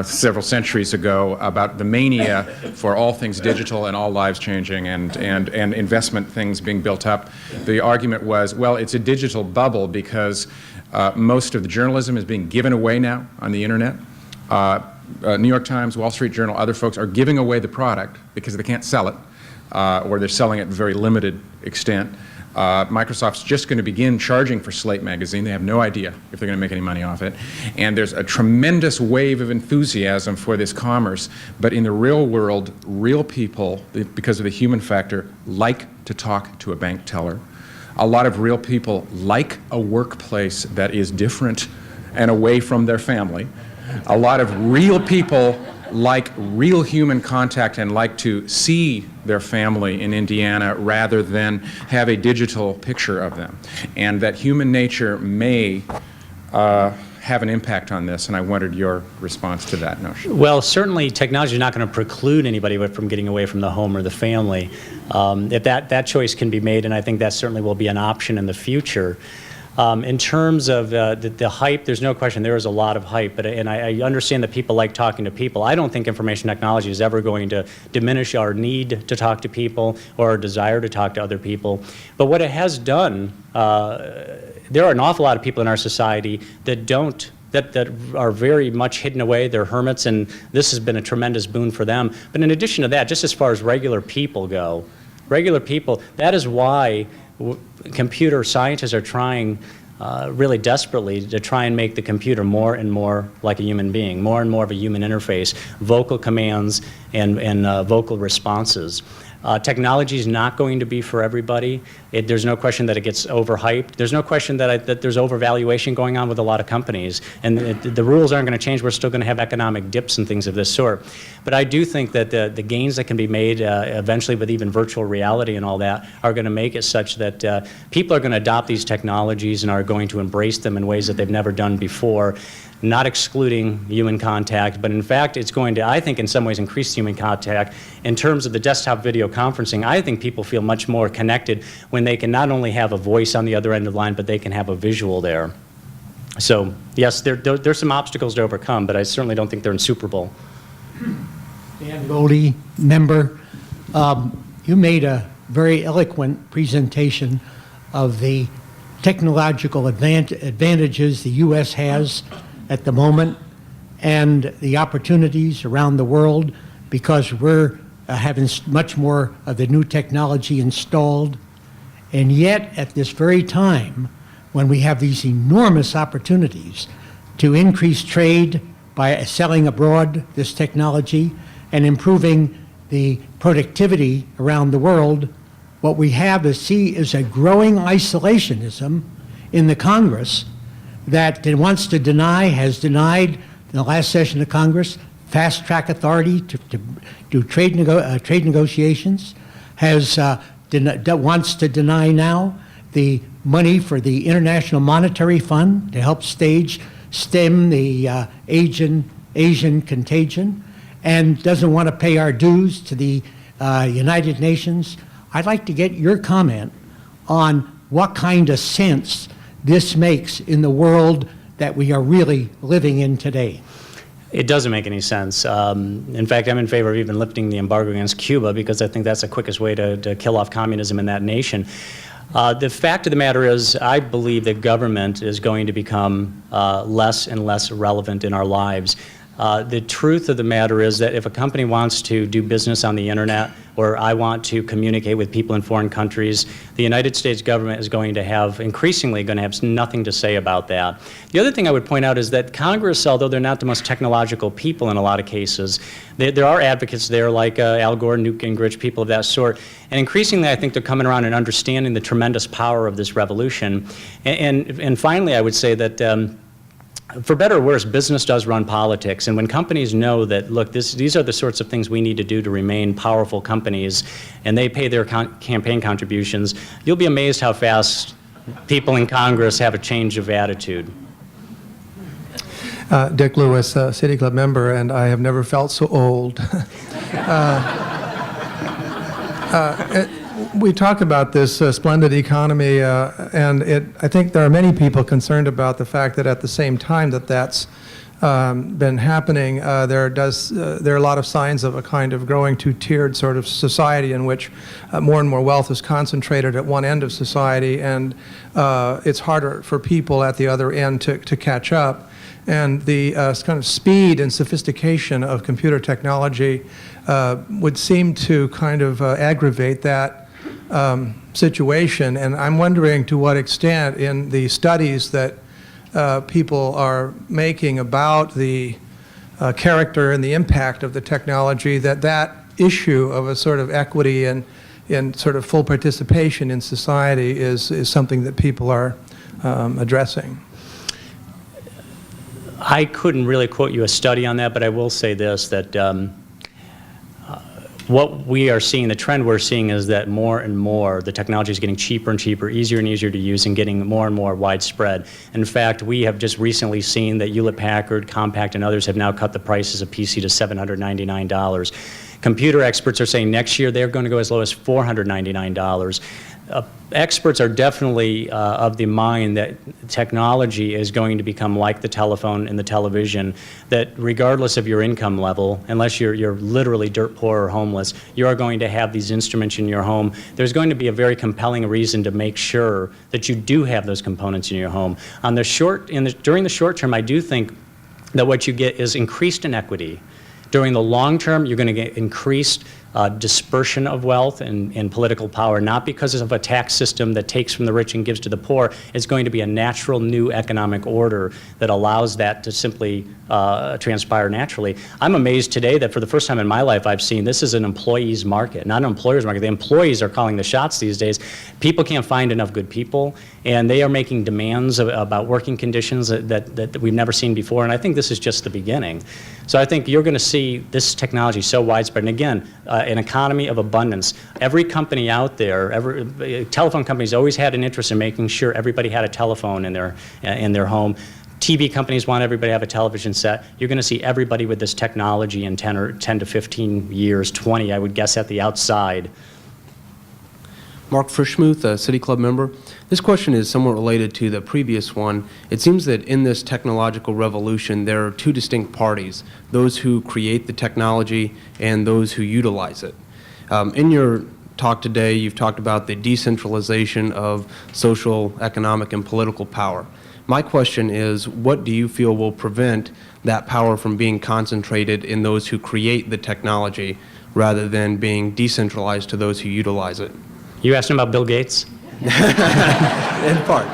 several centuries ago, about the mania for all things digital and all lives changing and investment things being built up. The argument was, well, it's a digital bubble because most of the journalism is being given away now on the internet. New York Times, Wall Street Journal, other folks are giving away the product because they can't sell it, or they're selling it in a very limited extent. Microsoft's just going to begin charging for Slate magazine. They have no idea if they're going to make any money off it. And there's a tremendous wave of enthusiasm for this commerce. But in the real world, real people, because of the human factor, like to talk to a bank teller. A lot of real people like a workplace that is different and away from their family. A lot of real people like real human contact and like to see their family in Indiana rather than have a digital picture of them. And that human nature may have an impact on this, and I wondered your response to that notion. Well, certainly technology is not going to preclude anybody from getting away from the home or the family. If that choice can be made, and I think that certainly will be an option in the future. In terms of the hype, there's no question there is a lot of hype, and I understand that people like talking to people. I don't think information technology is ever going to diminish our need to talk to people or our desire to talk to other people. But what it has done, there are an awful lot of people in our society that are very much hidden away. They're hermits, and this has been a tremendous boon for them. But in addition to that, just as far as regular people go, that is why computer scientists are trying really desperately to try and make the computer more and more like a human being, more and more of a human interface, vocal commands and vocal responses. Technology is not going to be for everybody. There's no question that it gets overhyped. There's no question that there's overvaluation going on with a lot of companies. And the rules aren't going to change. We're still going to have economic dips and things of this sort. But I do think that the gains that can be made eventually with even virtual reality and all that are going to make it such that people are going to adopt these technologies and are going to embrace them in ways that they've never done before. Not excluding human contact, but in fact it's going to, I think, in some ways increase human contact. In terms of the desktop video conferencing, I think people feel much more connected when they can not only have a voice on the other end of the line, but they can have a visual there. So yes, there's some obstacles to overcome, but I certainly don't think they're insuperable. Dan Goldie, member. You made a very eloquent presentation of the technological advantages the U.S. has at the moment and the opportunities around the world because we're having much more of the new technology installed. And yet, at this very time, when we have these enormous opportunities to increase trade by selling abroad this technology and improving the productivity around the world, what we have is a growing isolationism in the Congress that it wants to deny, has denied in the last session of Congress, fast-track authority to do trade negotiations, wants to deny now the money for the International Monetary Fund to help stem the Asian contagion, and doesn't want to pay our dues to the United Nations. I'd like to get your comment on what kind of sense this makes in the world that we are really living in today. It doesn't make any sense. In fact, I'm in favor of even lifting the embargo against Cuba because I think that's the quickest way to kill off communism in that nation. The fact of the matter is, I believe that government is going to become less and less relevant in our lives. The truth of the matter is that if a company wants to do business on the internet, or I want to communicate with people in foreign countries, the United States government is increasingly going to have nothing to say about that. The other thing I would point out is that Congress, although they're not the most technological people in a lot of cases, there are advocates there like Al Gore, Newt Gingrich, people of that sort. And increasingly, I think they're coming around and understanding the tremendous power of this revolution. And finally, I would say that for better or worse, business does run politics, and when companies know that, look, these are the sorts of things we need to do to remain powerful companies, and they pay their campaign contributions, you'll be amazed how fast people in Congress have a change of attitude. Dick Lewis, City Club member, and I have never felt so old. We talk about this splendid economy, and I think there are many people concerned about the fact that at the same time that that's been happening, there are a lot of signs of a kind of growing two-tiered sort of society in which more and more wealth is concentrated at one end of society, and it's harder for people at the other end to catch up. And the kind of speed and sophistication of computer technology would seem to kind of aggravate that situation, and I'm wondering to what extent in the studies that people are making about the character and the impact of the technology, that issue of a sort of equity and sort of full participation in society is something that people are addressing. I couldn't really quote you a study on that, but I will say this, that what we are seeing, the trend we're seeing is that more and more the technology is getting cheaper and cheaper, easier and easier to use, and getting more and more widespread. In fact, we have just recently seen that Hewlett-Packard, Compaq, and others have now cut the prices of PC to $799. Computer experts are saying next year they're going to go as low as $499. Experts are definitely of the mind that technology is going to become like the telephone and the television, that regardless of your income level, unless you're literally dirt poor or homeless, you are going to have these instruments in your home. There's going to be a very compelling reason to make sure that you do have those components in your home. During the short term, I do think that what you get is increased inequity. During the long term, you're going to get increased dispersion of wealth and political power, not because of a tax system that takes from the rich and gives to the poor. It's going to be a natural new economic order that allows that to simply transpire naturally. I'm amazed today that for the first time in my life I've seen this is an employees market, not an employers market. The employees are calling the shots these days. People can't find enough good people, and they are making demands about working conditions that we've never seen before, and I think this is just the beginning. So I think you're going to see this technology so widespread, and again, an economy of abundance. Every company out there, telephone companies always had an interest in making sure everybody had a telephone in their home. TV companies want everybody to have a television set. You're going to see everybody with this technology in 10 to 15 years, 20, I would guess, at the outside. Mark Frischmuth, a City Club member. This question is somewhat related to the previous one. It seems that in this technological revolution, there are two distinct parties, those who create the technology and those who utilize it. In your talk today, you've talked about the decentralization of social, economic, and political power. My question is, what do you feel will prevent that power from being concentrated in those who create the technology rather than being decentralized to those who utilize it? You asked him about Bill Gates? In part.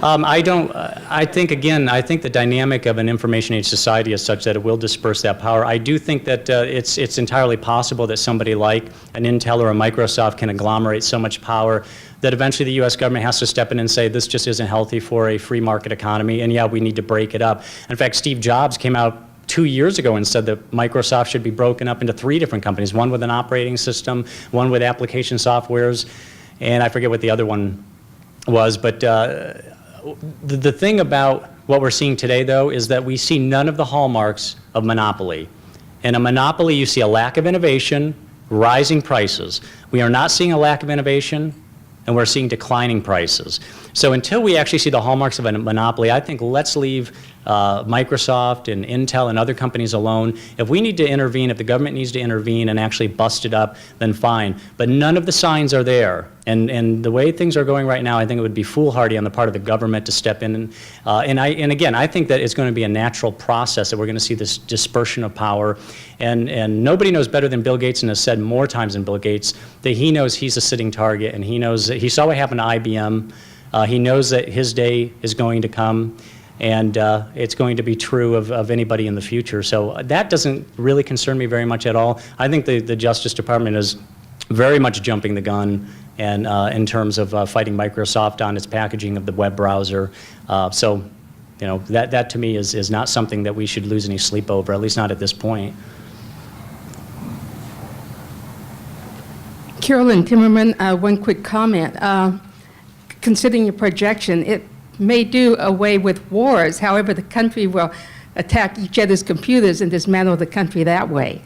I think the dynamic of an information age society is such that it will disperse that power. I do think that it's entirely possible that somebody like an Intel or a Microsoft can agglomerate so much power that eventually the U.S. government has to step in and say, this just isn't healthy for a free market economy, and yeah, we need to break it up. In fact, Steve Jobs came out 2 years ago and said that Microsoft should be broken up into 3 different companies, one with an operating system, one with application softwares, and I forget what the other one was. But the thing about what we're seeing today, though, is that we see none of the hallmarks of monopoly. In a monopoly, you see a lack of innovation, rising prices. We are not seeing a lack of innovation, and we're seeing declining prices. So until we actually see the hallmarks of a monopoly, I think let's leave Microsoft and Intel and other companies alone. If we need to intervene, if the government needs to intervene and actually bust it up, then fine. But none of the signs are there. And the way things are going right now, I think it would be foolhardy on the part of the government to step in. And again, I think that it's going to be a natural process that we're going to see this dispersion of power. And nobody knows better than Bill Gates, and has said more times than Bill Gates, that he knows he's a sitting target, and he knows that he saw what happened to IBM. He knows that his day is going to come, and it's going to be true of anybody in the future. So that doesn't really concern me very much at all. I think the Justice Department is very much jumping the gun and in terms of fighting Microsoft on its packaging of the web browser. So, you know, that to me is not something that we should lose any sleep over, at least not at this point. Carolyn Timmerman, one quick comment. Considering your projection, it may do away with wars. However, the country will attack each other's computers and dismantle the country that way.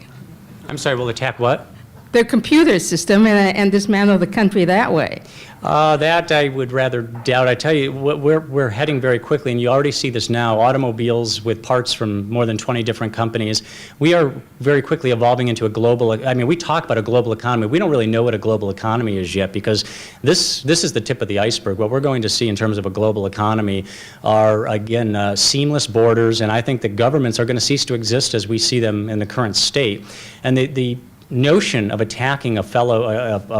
I'm sorry, will attack what? Their computer system and dismantle the country that way. That I would rather doubt. I tell you, we're heading very quickly, and you already see this now. Automobiles with parts from more than 20 different companies. We are very quickly evolving into a global, I mean, we talk about a global economy. We don't really know what a global economy is yet, because this is the tip of the iceberg. What we're going to see in terms of a global economy are, again, seamless borders, and I think the governments are going to cease to exist as we see them in the current state. And the notion of attacking a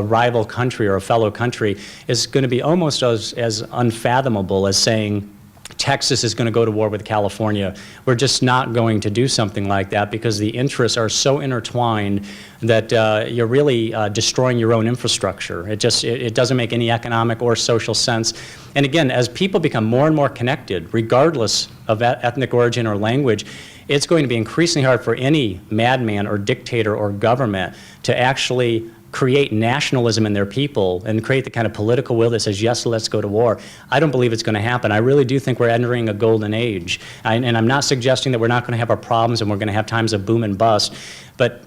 rival country or a fellow country is going to be almost as unfathomable as saying Texas is going to go to war with California. We're just not going to do something like that, because the interests are so intertwined that you're really destroying your own infrastructure. It doesn't make any economic or social sense. And again, as people become more and more connected, regardless of ethnic origin or language, it's going to be increasingly hard for any madman or dictator or government to actually create nationalism in their people and create the kind of political will that says, yes, let's go to war. I don't believe it's going to happen. I really do think we're entering a golden age. And I'm not suggesting that we're not going to have our problems and we're going to have times of boom and bust, but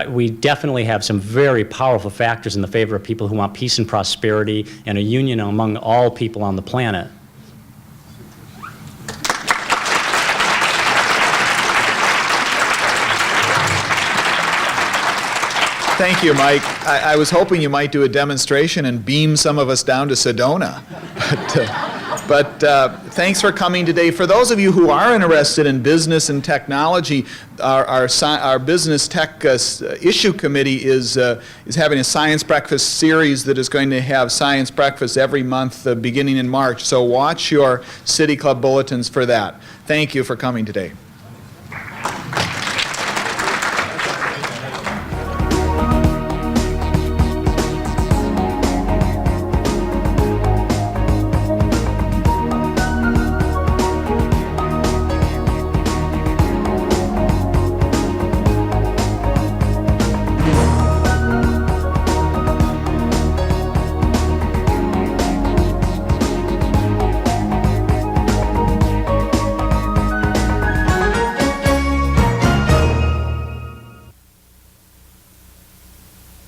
we definitely have some very powerful factors in the favor of people who want peace and prosperity and a union among all people on the planet. Thank you, Mike. I was hoping you might do a demonstration and beam some of us down to Sedona. But thanks for coming today. For those of you who are interested in business and technology, our Business Tech Issue Committee is having a Science Breakfast series that is going to have Science Breakfast every month beginning in March. So watch your City Club bulletins for that. Thank you for coming today.